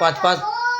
5